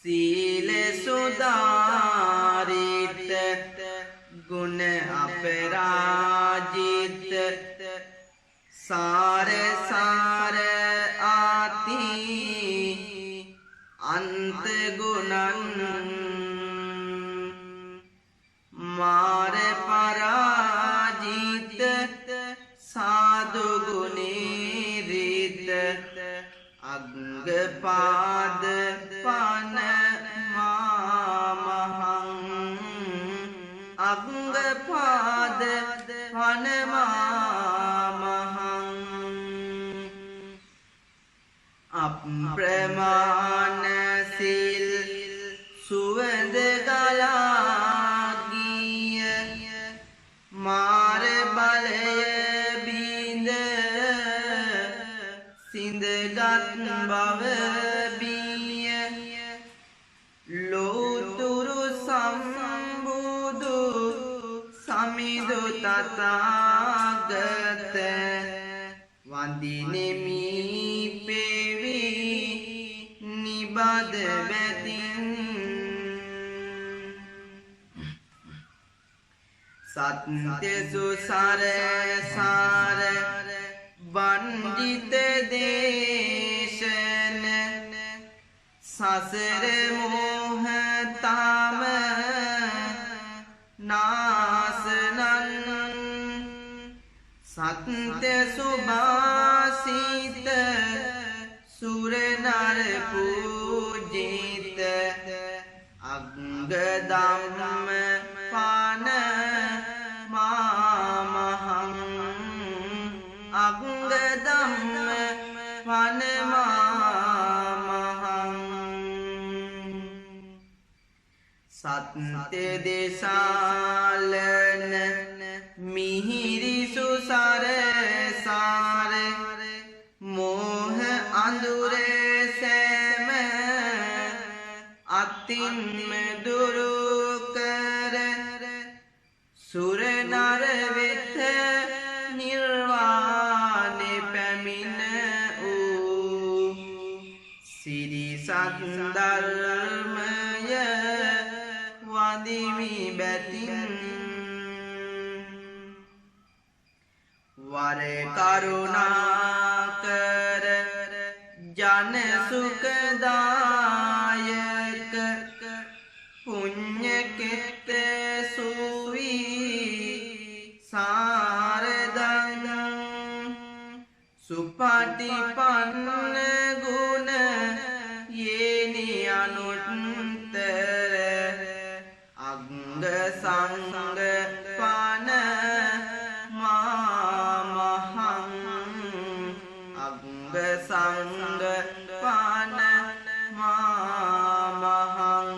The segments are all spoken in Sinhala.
සීල සුදාරිත ගුණ අපරාජිත සාර සාර ආති අන්ත ගුණං මාර පරාජිත සාදු ගුණීරිත අංග පාද පන මාමහං අංග පාද පන මාමහං අප්‍රමාණ සිල් සුවඳ ගලා ගිය මාර බලය බිඳ සිඳගත් බව බිය ලෝතුරු සම්බුදු සමිදු තථාගත වඳිනෙමි පෙවි නිබද බැතින් සත්‍ය සුසර සාර වන්දිත දේශන සසර මෝහ තාම නාසනං සත්‍ය සුභාසිත සුර නර පූජිත අංග ධම්ම පාන මාමහං අංග ධම්ම පාන මාමහං සත්‍ය දේශාලන මිහිරි සුසර සාර මෝහ අඳුර සෑම අතින්ම දුරු කර සුර නර වෙත නිර්වාණය පැමිණ වූ සිරි සත්ධර්මය වදිමි බැතින් වර කරුණාකර ජන සුඛදායක පුඤ්ඤ කෙත්ත සුවි සාරදං සුපටිපන්න ගුණ යේනි අනුත්තර අංග සංග පන මාමහං අංග සංග පන මාමහං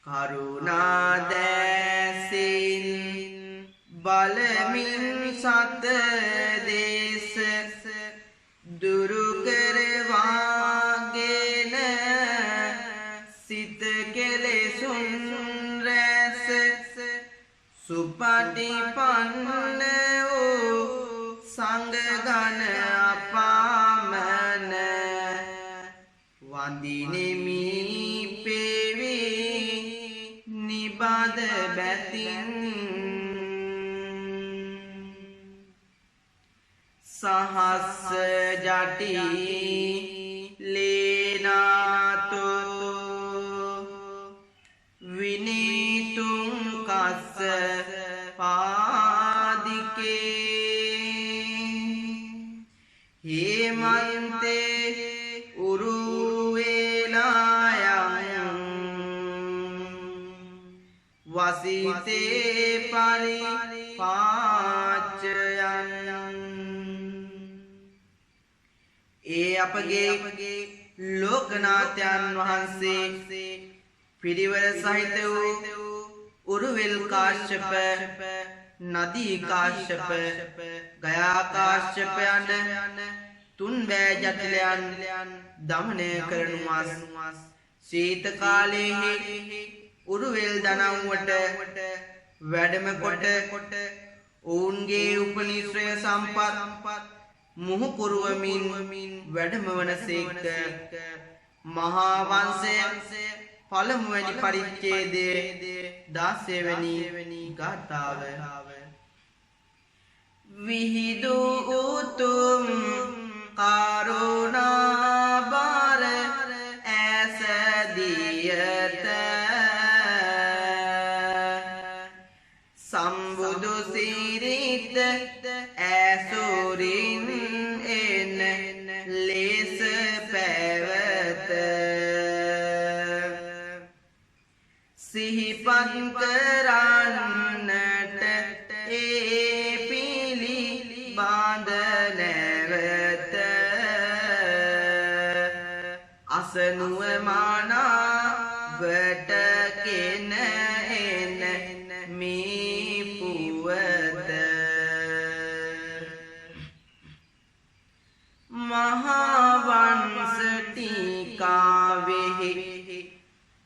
කරුණා දැසින් බලමින් සත දේශ දුරු කරවාගෙන සිත කෙලෙසුන් රැස සුපටිපන්න වූ සංඝගණ අපාමන වඳිනෙමි පෙවි නිබද බැතින් සහස්ස ජටි ලේනාතු විනීතුං කස්ස පාදිකේ හේමන්තේ උරුවේලායං වසිතේ පරිපාච්චයන් ඒ අපගේ ලෝකනාථයන් වහන්සේ පිරිවර සහිත වූ උරුවෙල් කාශ්‍යප නදී කාශ්‍යප ගයා කාශ්‍යප යන තුන් බෑ ජටිලයන් දමනය කරනුවස් සීත කාලයේහි උරුවෙල් දනව්වට වැඩම කොට ඔවුන්ගේ උපනිශ්‍රය සම්පත් මුහු කුරුවමින් වැඩම වනසේක. මහා වංශය පළමුවැනි පරිච්ඡේදයේ 16 වෙනි ගාථාව. විහිදු උතුම් කරුණා බර ඇස දියත සම්බුදු සිරිත ඇසුරින් එන ලෙස පැවත සිහිපත් කරන්නට ඒ පිළිබඳ නැවත අසනුව මනාවට කෙන එන මේ පුවත මහා වංශ ටීකාවෙහි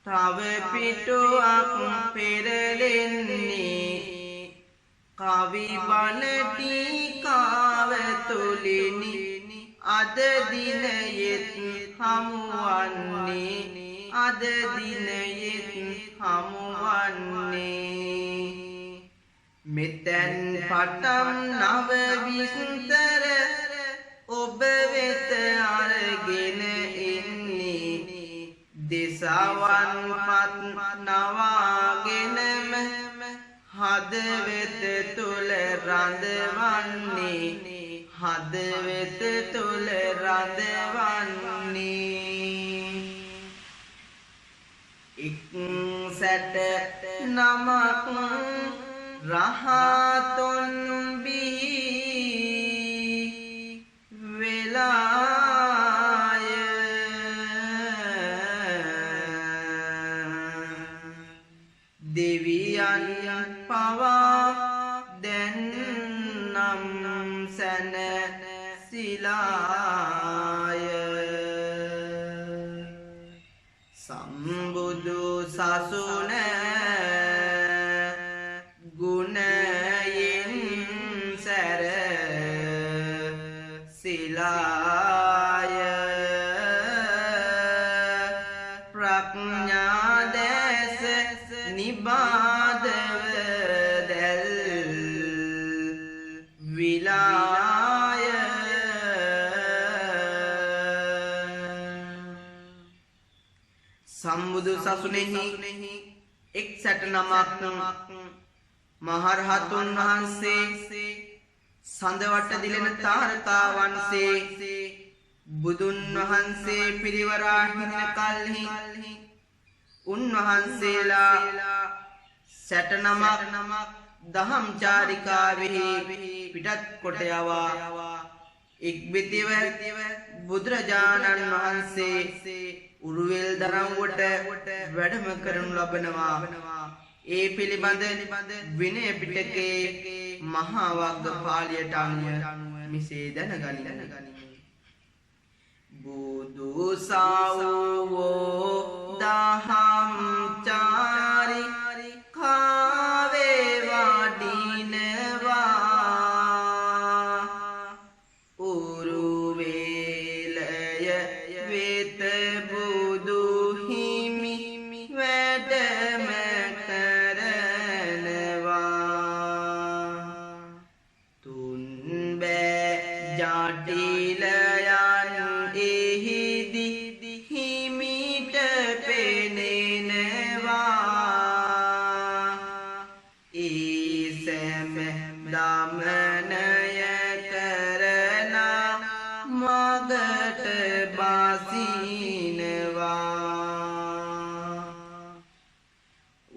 තව පිටුවක් පෙරලෙන්නේ කවි බණ ටීකාව තුලිනි අද දිනයෙත් හමුවන්නේ අද දිනයෙත් හමුවන්නේ මෙතෙන් පටන් නව විස්තර ඔබ වෙත අරගෙන එන්නේ දෙසවන් පත් නවාගෙනම හදවත තුල රඳවන්නේ හදවත තුල රඳවන්නේ එක් සැට නමක් රහතුන් බිහි වෙලාය දෙවියන් පවා දැන් නම් සැනසිලාය සම්බුදු සසුන ගුණයෙන් සැර සිලාය ප්‍රඥා දැස නිබාදව දැල් විලාය සම්බුදු සසුනේහි එක් සැට නමක් මහරහතුන් වහන්සේ සඳවට දිලෙන තාරකා වංශේ බුදුන් වහන්සේ පිරිවරා හිඳින කල්හි උන්වහන්සේලා සැට නමක් දහම් චාරිකාවෙහි පිටත් කොට යවා එක් විදිව බුදුරජාණන් වහන්සේ උරුවෙල් දරව්වට වැඩම කරනු ලබනවා ඒ පිළිබඳ විනය පිටකේ මහා වග්ගපාලියට අනුව මිසේ දැනගනිමු බුදු සාවෝ දහම් චාරිකාවේ වඩිනවා උරුවේලය වෙත බුදු හිමි වැඩම කරනවා තුන් බෑ ජටිලයන් එහිදි හිමිට පෙනෙනවා ඒ සෑම දමනය කරන මගට බසිනවා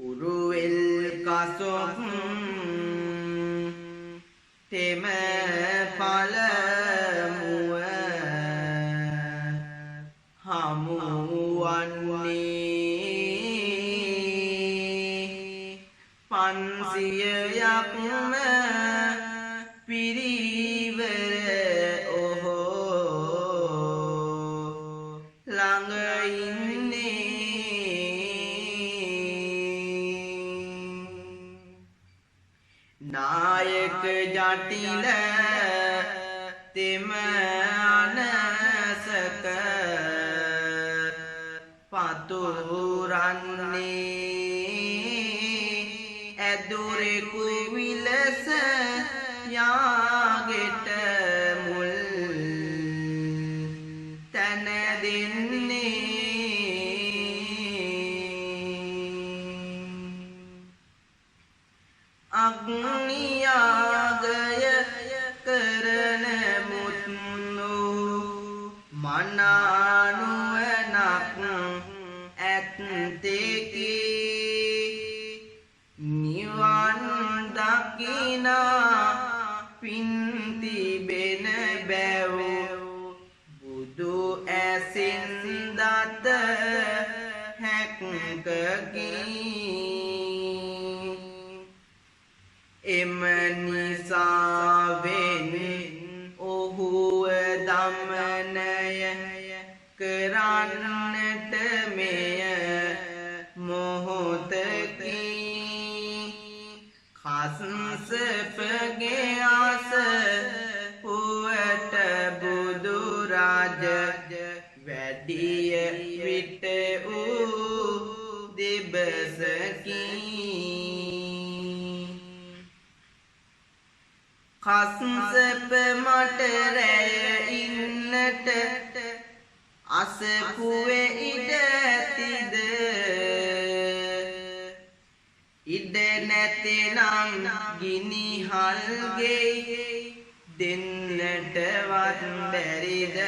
උරුවෙල් කසොක් තෙම පළමුව හමුවන්නේ 500ක්ම පිරිවර ඔහෝ ළඟ ඉන්නේ නායක ජටිල තෙම අතුරන්නේ ඇදුරෙකු විලස යාගෙට මුල් තැන දෙන්නේ අග්නියාගය කරන මුත්නු මනානුවනක් ඇත්තෙකි නිවන් දකිනා පින්තිබෙන බැව් බුදු ඇසින් දත හැක්කකි එම නිසාවෙන් ඔහුව දමනය කරන්නට මෙය මොහොතකි කස්සපගේ ආස පුවට බුදුරාජ වැඩිය විට වූ දෙබසකි කස්සප මට රැය ඉන්නට අසපුවේ ඉඩ ඇතිද ඉඩ නැතිනම් ගිනිහල්ගේ දෙන්නටවත් බැරිද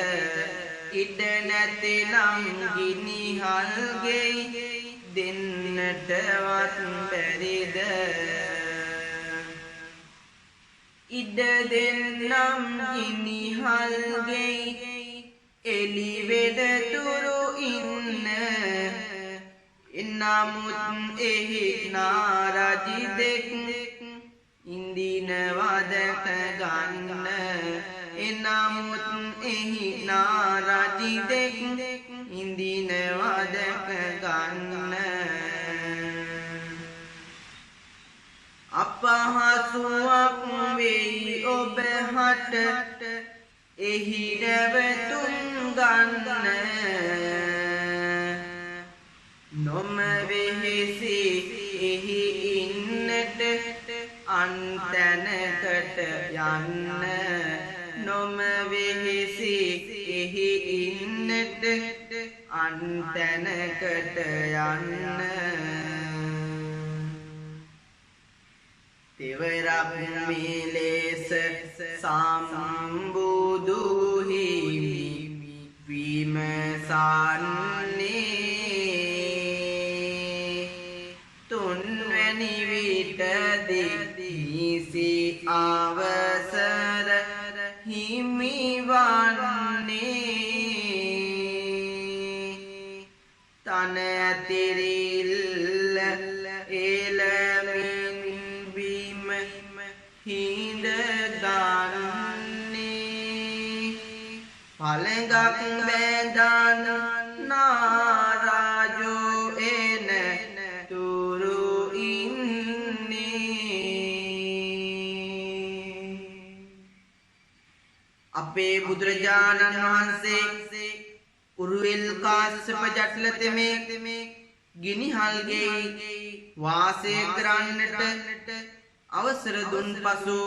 ඉඩ නැතිනම් ගිනිහල්ගේ දෙන්නටවත් බැරිද ඉඩ දෙන්නම් ගිනිහල්ගේ එළිවෙඩ තුරු ඉන්න එනමුත් එහි නාරජි දෙක් ඉන්දිනවා දැක ගන්න එනමුත් එහි නාරජි දෙක් ඉන්දිනවා දැක ගන්න අපහසුවක් වෙයි ඔබ හට එහි නැවතුම් ගන්න නොම වෙහෙසි එහි ඉන්නට අන්තැනකට යන්න නොම වෙහෙසි එහි ඉන්නට අන්තැනකට යන්න තෙවරක් මේ ලෙස සම්බුදු හිමි විමසන්නේ තුන්වැනි විටදී අවසර හිමි වන්නේ තන ඇතිරිල්ල එළමින් බිම හිඳ ගන්නේ පළඟක් බැඳන් නාරාජෝ එන තුරු ඉන්නේ අපේ බුදුරජාණන් වහන්සේ උරුවෙල් කාශ්‍යප ජටල තෙමේ ගිනිහල්ගේ වාසය කරන්නට අවසර දුන් පසු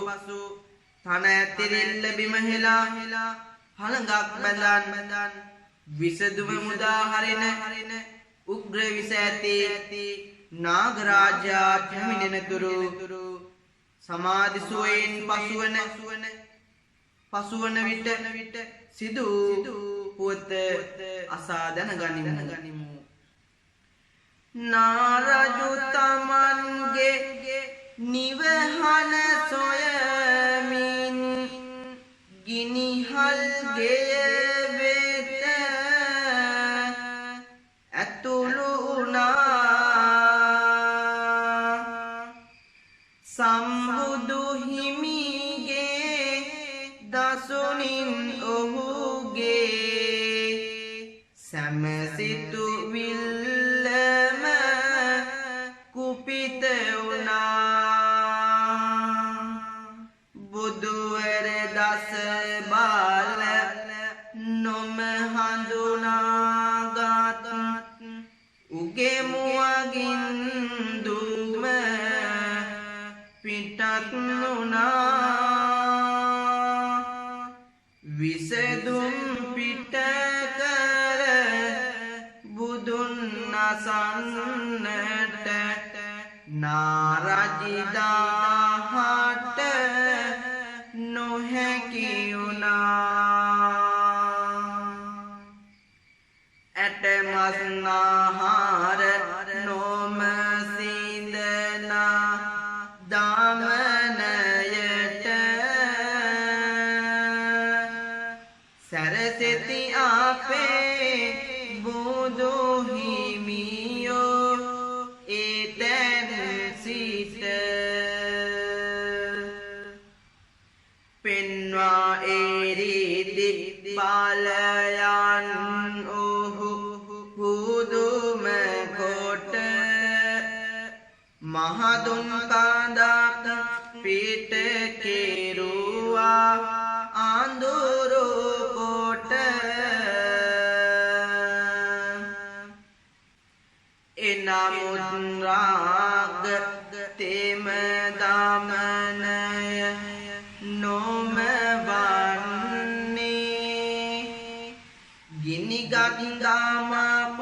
තන ඇතිරිල්ල බිම හෙලා හළඟක් බැඳන් විසදුම මුදා හරින උග්‍ර විස ඇති නාගරාජා පැමිණෙනතුරු සමාධි සුවයෙන් පසුවන විට සිදු පුවත අසා දැනගනිමු නාරජු තමන්ගේ නිවහන සොයමින් ගිනිහල්ගේ වෙත ඇතුළු වුණා සම්බුදු හිමිගේ දසුනින් ඔහුගේ සැමසිතු විල්ලම කුපිත වුණා බුදුවර දස බාල නොම හඳුනාගත් මගින් දුම පිටත් වුණා විසදුම් පිට කර බුදුන් අසන්නට නාරජිදාහට නොහැකි වුණා ඇටමස්නාහාර නොම සිඳනා දාමනයට සැරසෙති අපේ බුදු හිමියෝ එතැන් සිට පෙන්වා එරිදි බලයන් ඔහු බුදුම කොට මහදුන් කඳක් පිට කෙරුවා අඳුරු කොට එනමුත් රාග තෙම දමනය නොම වන්නේ ගිනිගත් ගමක්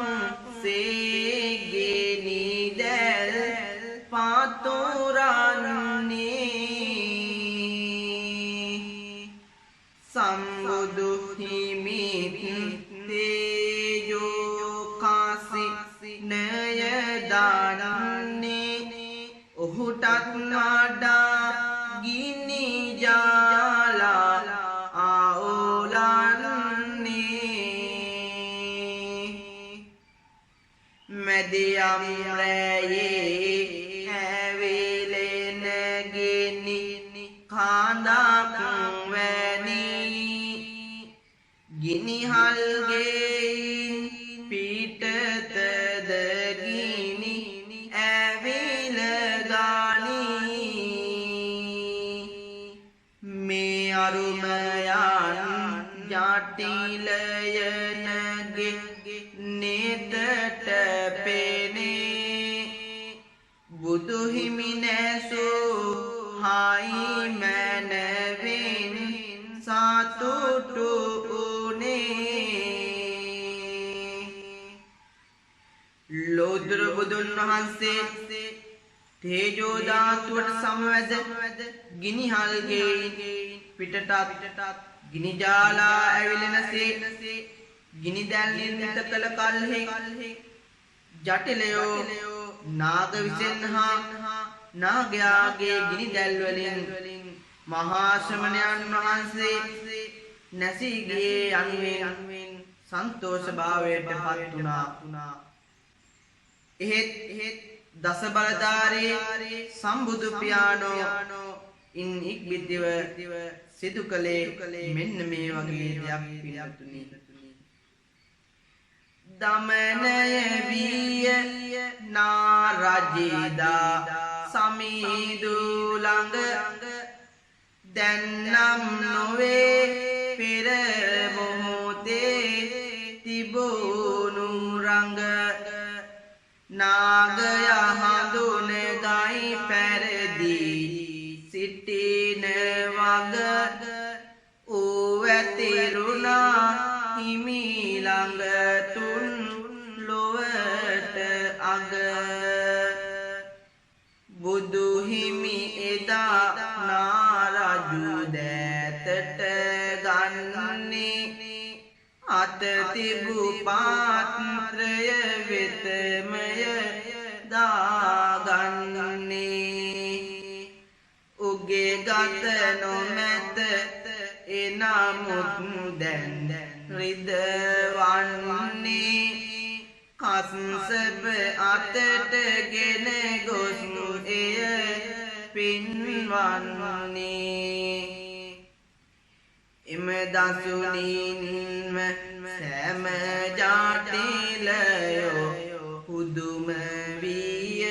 සේගෙනි දැල් පාතුරන්නේ සම්බුදු හිමිත් තේජෝ කාසිනය දානන්නේ ඔහුටත් වඩා ගිනි ජාලා ආවුලන්නේ මැදියම් රැයේ ඇවිලෙන ගෙනි කඳක් වැනි ගිනිහල්ගෙයින් පිටතද ගිනි ඇවිල ගනී මේ අරුමයන් ජටිලයනගේ නෙතට පෙනේ බුදු හිමි නැසූ හයි මැනවින් සතුටු උනේ ලෝතර බුදුන් වහන්සේ තේජෝ ධාතුවට සමවැද ගිනිහල්ගේ පිටටත් ගිනි ජාලා ඇවිලෙනසේ ගිනි දැල් නිර්මිත කළ කල්හි ජටිලයෝ නාග විසෙන් හා නාගයාගේ ගිනි දැල් වලින් මහා ශ්‍රමණයන් වහන්සේ නැසී ගියේ යනුවෙන් සන්තෝෂ භාවයට පත් වුණා. එහෙත් දස බලධාරී සම්බුදු පියාණෝ ඉන් ඉක්බිතිව සිදු කළේ මෙන්න මේ වගේ දෙයක් පිළිතුරුනි. දමනය විය නාරජිදා සමීදු ළඟ දැන්නම් නොවේ පෙර මොහොතේ තිබුණු රඟ නාගය හඳුනගයි පැරදී සිටින වග ඌ ඇතිරුණා හිමි ළඟ තුන් ලොවට අග බුදු හිමි එදා නාරජු දෑතට ගන්නේ අත තිබු පාත්‍රය වෙතමය දාගන්නේ උගේ ගත නොමැත එනමුත් දැන් රිදවන්නේ කස්සප අතට ගෙන ගොස් එය පින්වන්නේ එම දසුනින්ම සෑම ජාටිලයෝ පුදුම විය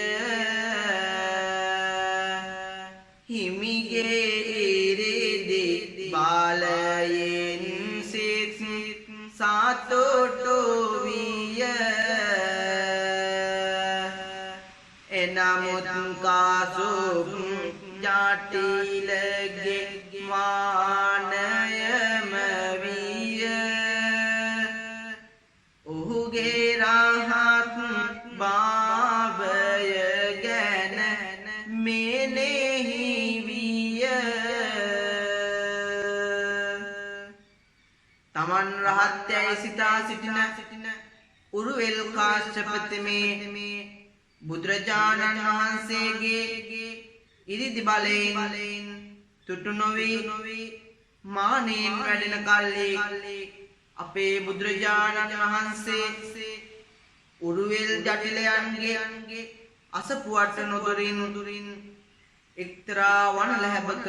හිමිගේ ඉරිදි බාලයෙන් සිත් සතුටු විය එනමුත් කාසු ජාටිලගේ මානයම විය ඔහුගේ රහත් භාවය ගැන මෙනෙහි විය තමන් රහත් යයි සිතා සිටින උරුවෙල් කාශ්‍යප තෙමේ බුදුරජාණන් වහන්සේගේ ඉරිදි බලයෙන් තුටු නොවි මානෙන් වැඩෙන කල්ලි අපේ බුදුරජාණන් වහන්සේ උරුවෙල් ජටිලයන්ගේ අසපුවට නොදොරින් එක්තරා වනලැහැබක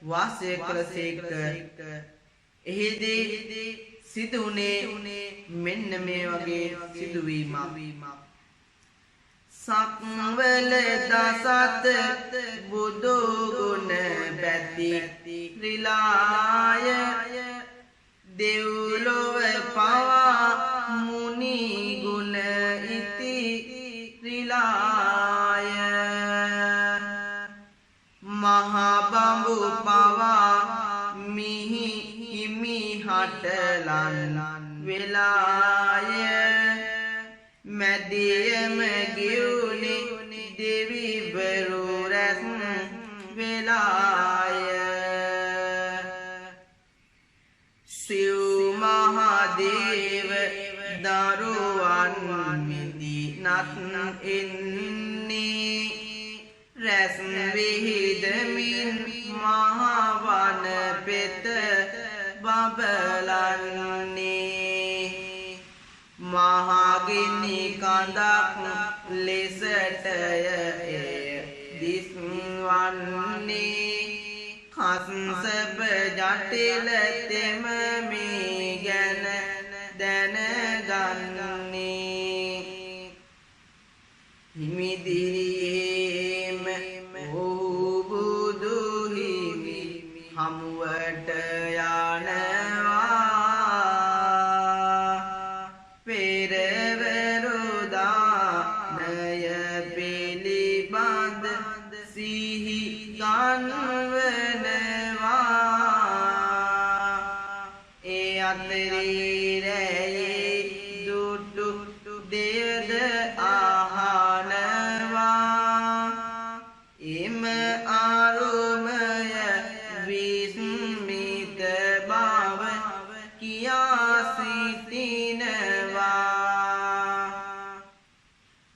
වාසය කළසේක එහිදී සිදුුනේ මෙන්න මේ වගේ සිදුවීමක් සක්වල දසත බුදුගුණ පැති ත්‍රිලාය දෙව්ලොව පවා මුනිගුණ ඉති ත්‍රිලාය මහබඹු පවා මිහි හිමි හටලන් වෙලාය මැදියම ගියුනි දෙවිවරු රැස් වෙලාය සිව් මහදේව දරුවන් මිදිනත් එන්නේ රැස් විහිදමින් මහවන පෙත බබලන්නේ මහගිනි කඳක් ලෙසටය දිස්වන්නේ කස්සප ජටිල තෙම මේ ගැන දැනගන්නේ හිමිදිරියේම ඔහු බුදු හිමි හමුවට යනවා පෙරවරුදානය පිළිබඳ සිහි ගන්වනවා ඒ අතරේ රැයේ දුටු දෙයද අහනවා එම අරුමය විස්මිත බව කියා සිටිනවා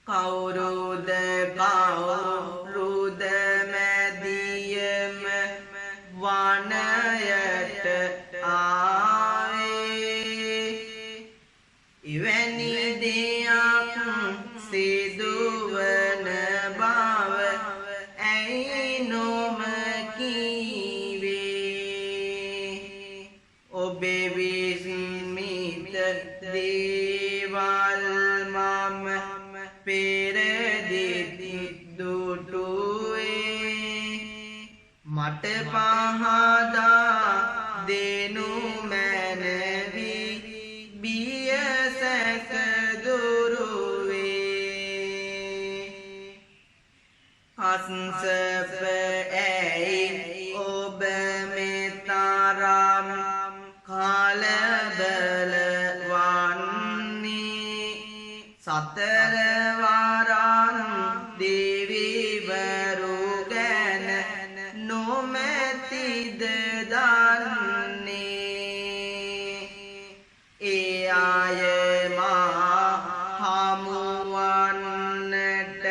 කවුරුද මැදියම වනයට ආවේ එවැනි දෙයක් සිදුවන බව ඇයි නොම කීවේ ඔබේ විස්මිත දේවල් මම පෙරදිති දුටුවේ මට පහදා දෙනු මැනවි බිය සැක දුරුවේ කස්සප ඇයි ඔබ මෙතරම් කලබල වන්නේ සතරවරන් දෙවිවරු ගැන නොමැතිද දන්නේ ඒ අය මා හමුවන්නට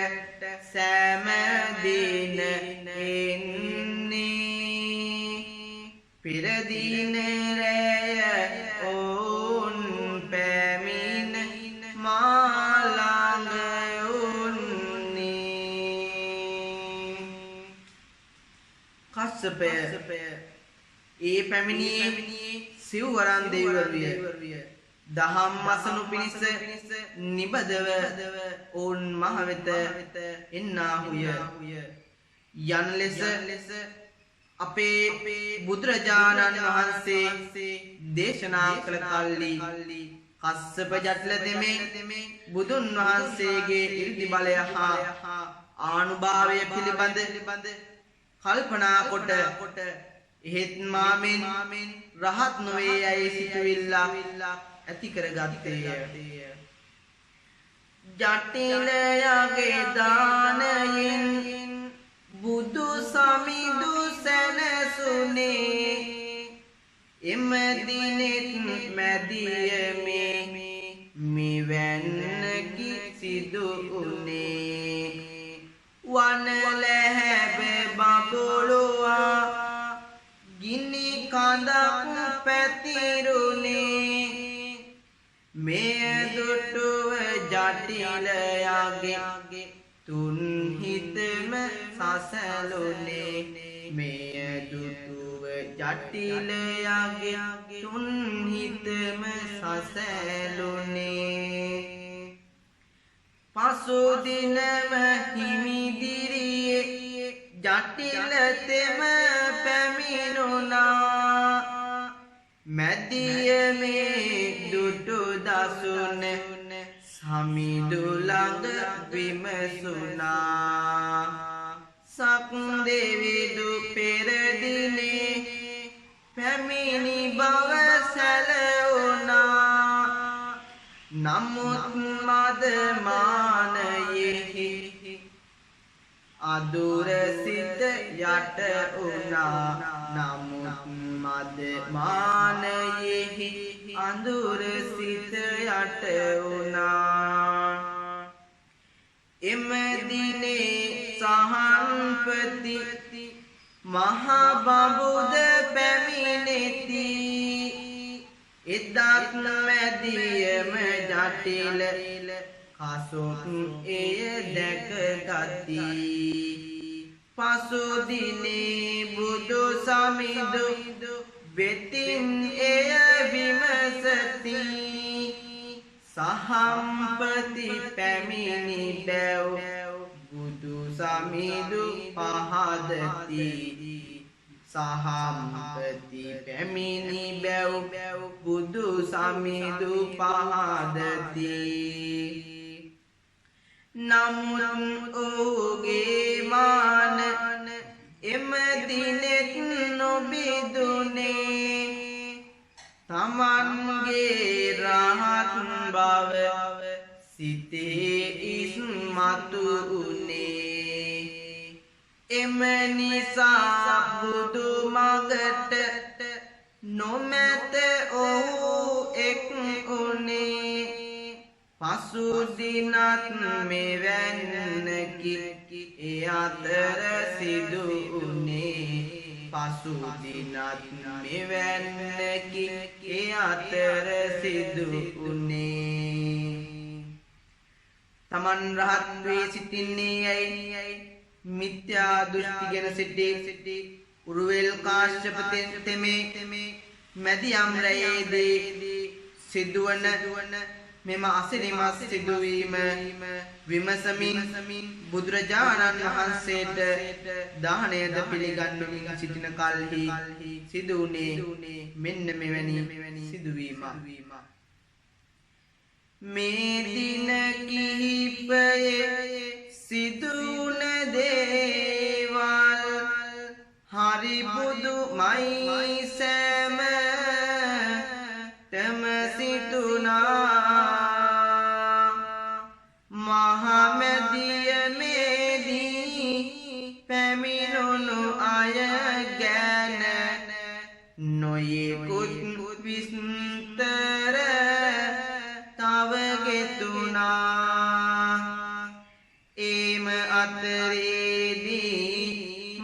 සෑමදින එන්නේ පෙරදින රැය ඔවුන් පැමිණ මා ළඟ උන්නේ කස්සපය ඒ පැමිණියේ සිව්වරන් දෙවිවරුය දහම් අසනු පිණිස නිබදව ඔවුන් මහ වෙත එන්නාහුය යන ලෙස අපේ බුදුරජාණන් වහන්සේ දේශනා කළ කල්ලි කස්සප ජටල තෙමේ බුදුන් වහන්සේගේ 이르දි බලය හා ආනුභාවය පිළිබඳ කල්පනා කොට එහෙත් මාමෙන් රහත් නොවේ යයි සිතුවිල්ල ඇති කරගත්තේය. ජටිලයගේ දානයෙන් බුදු සමිඳු සැනසුනේ එම දිනෙත් මැදියමේ මෙවැන්නකි සිදු උනේ වනලැහැබ බබළුවා ගිනි කඳක් පැතිරුනේ මේ දුටුව ජටිලයාගේ තුන් හිතම සසලුනේ මේ දුටුව ජටිලයාගේ තුන් හිතම සසලුනේ පසු දිනම හිමිදිරියේ ජටිලතෙම පැමිණුණා මැදියමේ දුටු දසුන සමිඳු ළඟ විමසුණා සක්දෙවිඳු පෙර දිනේ පැමිණි බව සැලවුණා නමුත් මද මානයෙහි අදුර සිත යට වුණා නමුත් මද මානයෙහි අඳුර සිත යට වුණා එම දිනේ සහන්පති මහ බඹුද පැමිණෙති එදත් මැදියම ජටිල කසොත් එය දැකගති පසු දිනේ බුදු සමිඳු වෙතින් එය විමසති සහම්පති පැමිණි බැව් බුදු සමිඳු පහදති සහම්පති පැමිණි බැව් බුදු සමිඳු පහදති නමුත් ඔහුගේ මාන එම දිනෙත් නොබිදුනේ තමන්ගේ රහත් බව සිතේ ඉස්මතු උනේ එම නිසා බුදු මගට නොමැත ඔහු එක් උනේ පසු දිනත් මෙවැන්නකි ඒ අතර සිදු උනේ පසු දිනත් මෙවැන්නකි ඒ අතර සිදු උනේ තමන් රහත් වේ සිටින්නේ යයි මිත්‍යා දෘෂ්ටි ගෙන සිටි උරුවෙල් කාශ්‍යප තෙමේ මැදියම් රැයේදී සිදුවන මෙම අසිරිමත් සිදුවීම විමසමින් බුදුරජාණන් වහන්සේට දානයද පිළිගන්වමින් සිටින කල්හි සිදුවුනේ මෙන්න මෙවැනි සිදුවීමක් මේ දින කිහිපයේ සිදුවන දේවල් හරි බුදුමයි සෑම තම සිටුනා මහමැදියමේදී පැමිණුණු අය ගැන නොයෙකුත් විස්තර තව ගෙතුනා ඒම අතරේදී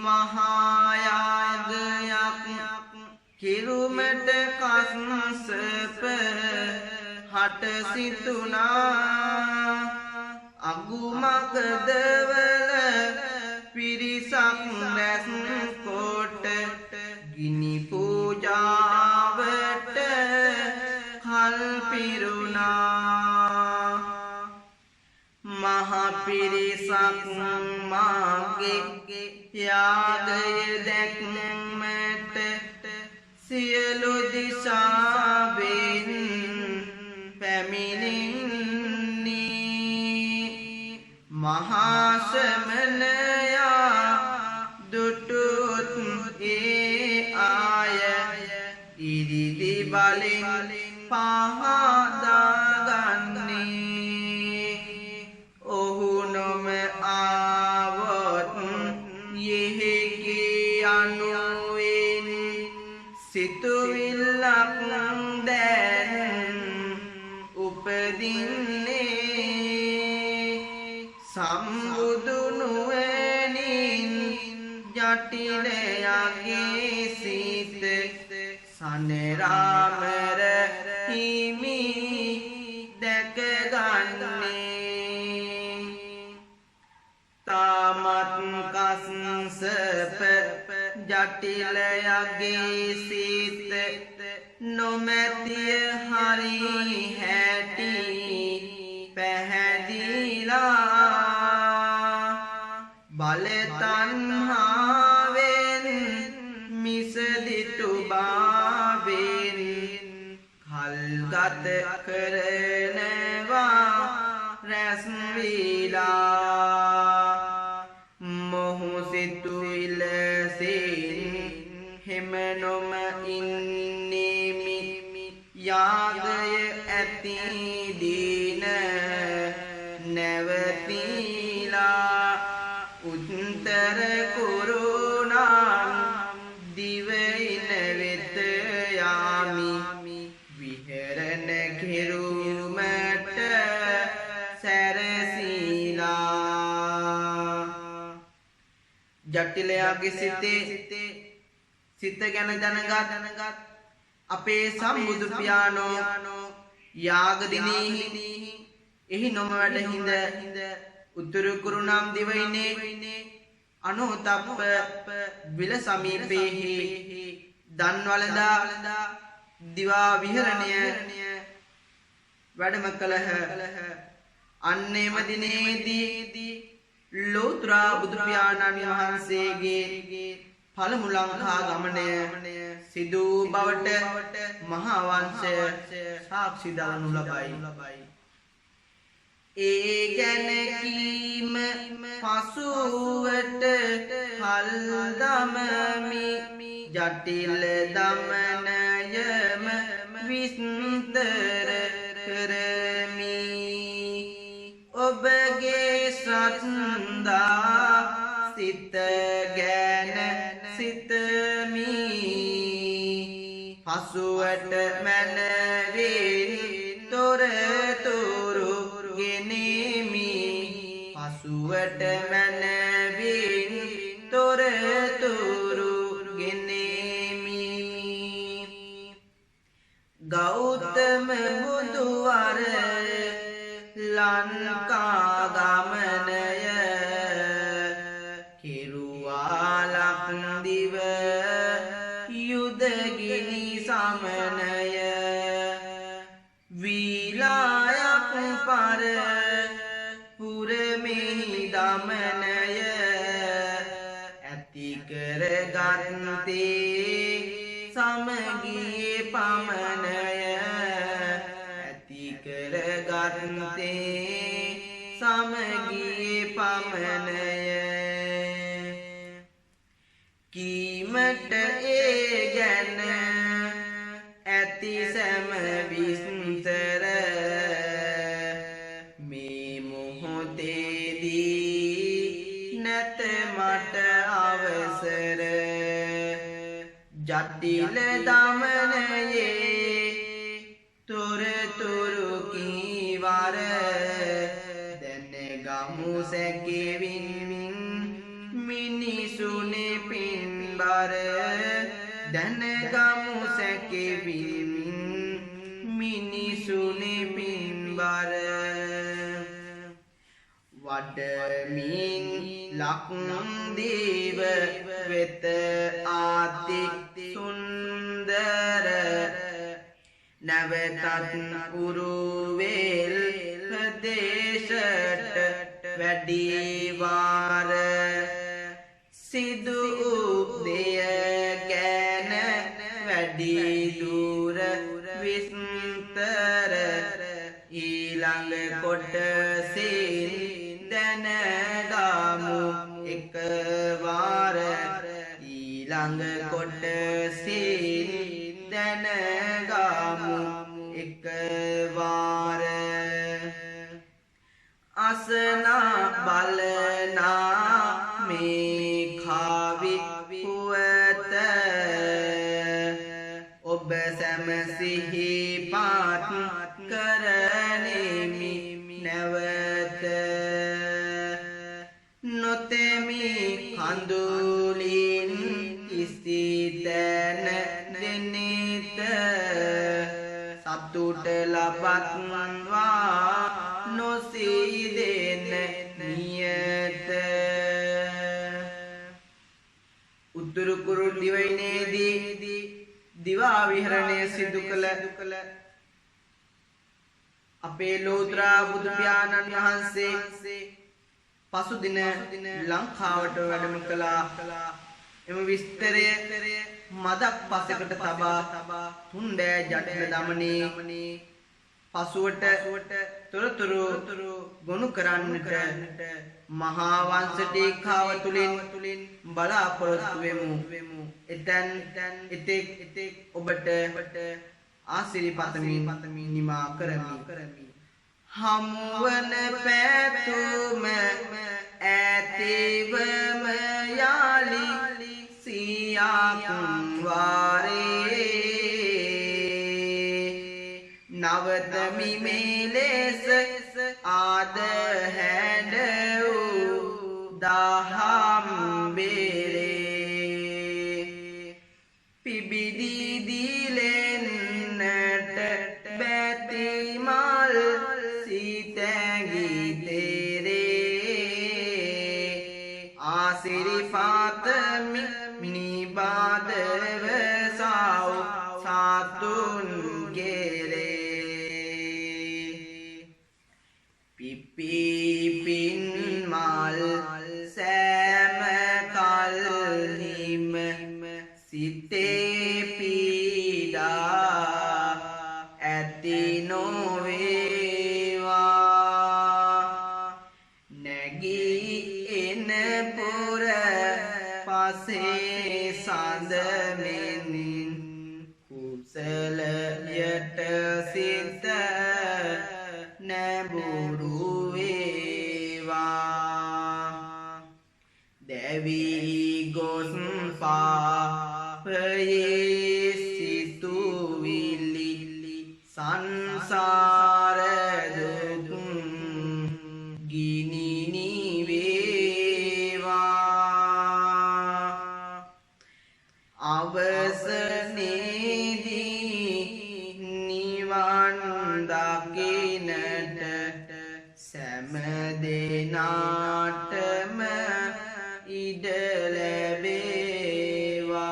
මහායාගයක් කිරුමට කස්සප හට සිතුනා අගුමගදවල පිරිසක් රැස් කොට ගිනි පූජාවට කල්පිරුණා මහ පිරිසක් මාගේ යාගය දැක්මට සියලු දිසාවෙන් පැමිණින්නේ මහාශ්‍රමණයා දුටුත් ඒ ආය ඉරිදි බලෙන් පහදාගන්නේ ඔහු නොම ආවොත් යෙහෙකි අනුවෙන් සිතුවිල්ලක් දැන් උපදින්නේ සම්බුදු නුවණින් ජටිලයගේ සිත සනරාමර හිමි දැකගන්නේ තාමත් කස්සප ජටිලයගේ සිත නොමැතිය හරි හැටි පැහැදිලා බල තණ්හාවෙන් මිසදිටු බාවෙන් කල්ගත කරනවා රැස් වීලා මොහු සිතුවිල්ලෙන් හෙම නොම ඉන්නේමි යාදය ඇති දින නැවතිලා උත්තර කුරුණාම් දිවයින වෙත යාමි විහෙරණ කෙරුමට සැරසීලා ජටිලයාගේ සිත ගැන දැනගත් අපේ සම්බුදු පියාණෝ යාග දිනෙහි එහි නොම වැඩ හිඳ උතුරු කුරුණාම් දිවයිනේ අනෝතප්ප විල සමීපෙහි දන්වලදා දිවා විහරණය වැඩම කළහ අන්නේම දිනේදී ලෝතර බුදු පියාණන් වහන්සේගේ පළමු ලංකා ගමනය සිදු බවට මහා වංශය සාක්ෂි දරනු ලබයි. ඒ ගැන කීම පසුවට කල් දමමි ජටිල දමනයම විස්තර කරමි ඔබගේ ශ්‍රද්ධා සිත ගැන සිතමි පසුවට මැනවින් තොරතුරු ගෙනෙමි පසුවට මැනවින් තොරතුරු ගෙනෙමි ගෞතම බුදුවර ලංකා ගමනය කෙරුවා ලක්දිව යුදගිනි සමනය වීලායක් පර පුරමෙහි දමනය ඇති කරගත්තේ සමගියේ පමනය ඇති කරගත්තේ සමගියේ පමනය කීමට ඒ ගැන ඇති සැම විස්තර මේ මොහොතේදී නැත මට අවසර ජටිල දමනයේ තොරතුරු කීවර දැනගමු සැකෙවින් මිනිසුනේ පින්බර දැනගමු සැකෙවින් මිනිසුනේ පින්බර වඩමින් ලක්දීව වෙත ආති සුන්දර නැවතත් උරුවෙල් ප්‍රදේශට වැඩිවාර සිදු දෙය ගැන වැඩි දුර විස්තර ඊළඟ කොටසින් දැනගමු එකවර ඊළඟ කොටසින් දැනගමු එකවර අසනා බලනා මේ කවි පුවත ඔබ සැම සිහිපත් කරනෙමි නැවත නොතෙමි කඳුලින් කිසි තැන දෙනෙත සතුට ලබත්වා නොසීදෙන නියත උතුරු කුරුල් දිවයිනේදී දිවා විහරණය සිදු කළ අපේ ලෝතර බුදු පියාණන් වහන්සේ පසුදින ලංකාවට වැඩම කළා. එම විස්තරය මදක් පසකට තබා තුන්ඩෑ ජටිල දමනී පසුවට තොරතුරු ගොනු කරන්නට මහා වංශ ටීකාව තුලින් බලාපොරොත්තු වෙමු. එතෙන් එතෙක් ඔබට ආශිර්වාද පතමින් නිමා කරමි. හමුවන පැතුම ඇතිවම යාලි සියක් වාරේ නවතමි මෙලෙස ආද හැඬ වූ දහම් බෙරේ පිබිදී දිලෙන්නට බැති මල් සිතැඟි තෙරේ ආසිරිපාත නිබාදව සාව් සාතුන් පිපිපින් මල් සෑම කල්හිම සිතේ පීඩා ඇති නොවේවා නැගී එන පුර පසේ සඳමින් කුසලයට සිත නැඹුරු වේවා දැවි ගොස් පාපයේ සිතුවිලි සංසාර දුක් ගිනි නිවේවා අවසනයේදී නිවන් දකින්නට සෑම දෙනාටම ඉඩ ලැබේවා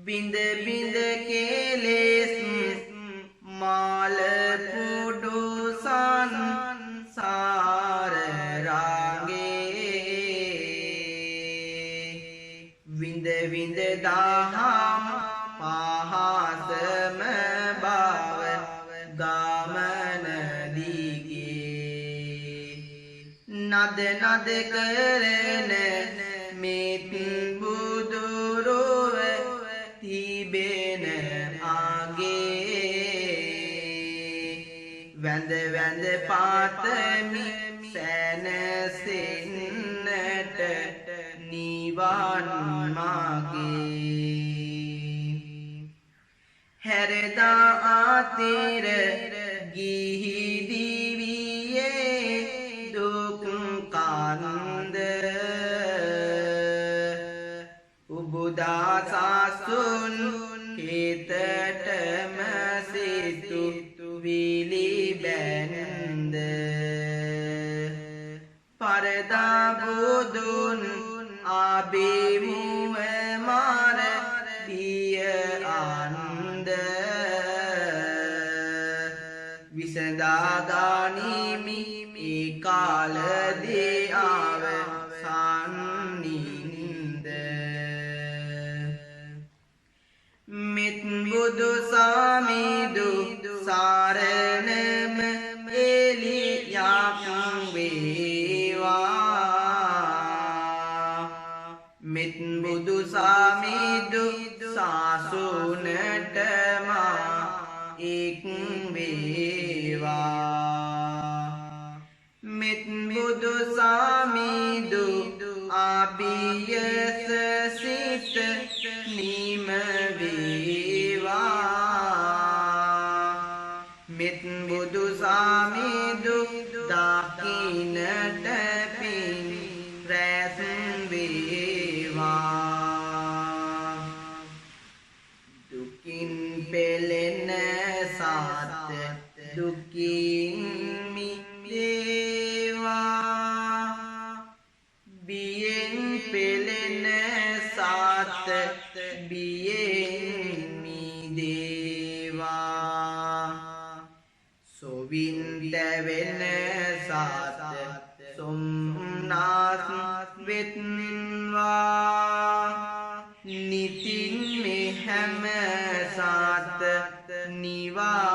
බිඳ බිඳ කෙලෙස් මාල පුඩු සංසාර රාගේ විඳ විඳ දහම් පහසම බව ගමන දිගේ නද නද කරන මෙත් බුදුරුව තිබෙන ආගේ වැඳ වැඳ පාතමි සැනසෙන්නට නිවන් මාගේ හැරදා ආතිර ගිහි දිවියේ දුක් කන්ද උබුදා සාසුන් හිතටම සිතුවිලි බැන්ද පරදා බුදුන් අභිමුව මාර පිය අන්ද විසඳා ගනිමි ඒ කාලදී ආව සම්නින්ද මෙත් බුදු සාමිදු සරණම එලියක් වේවා මෙත් බුදු සාමිදු සාසුනට මා එක් වේවා මෙත් බුදු සාමිදු ආපියස සිත නිම වේවා මෙත් බුදු සාමිදු දකින්නට පින් රැස් වේවා දුකින් පෙළෙන සත් දුකින් මිදේවා බියෙන් පෙළෙන සත් බියෙන් මිදේවා සොවින් දැවෙන සත් සොම්නස් වෙත්වා නිතින් මෙ හැම සත් නිවා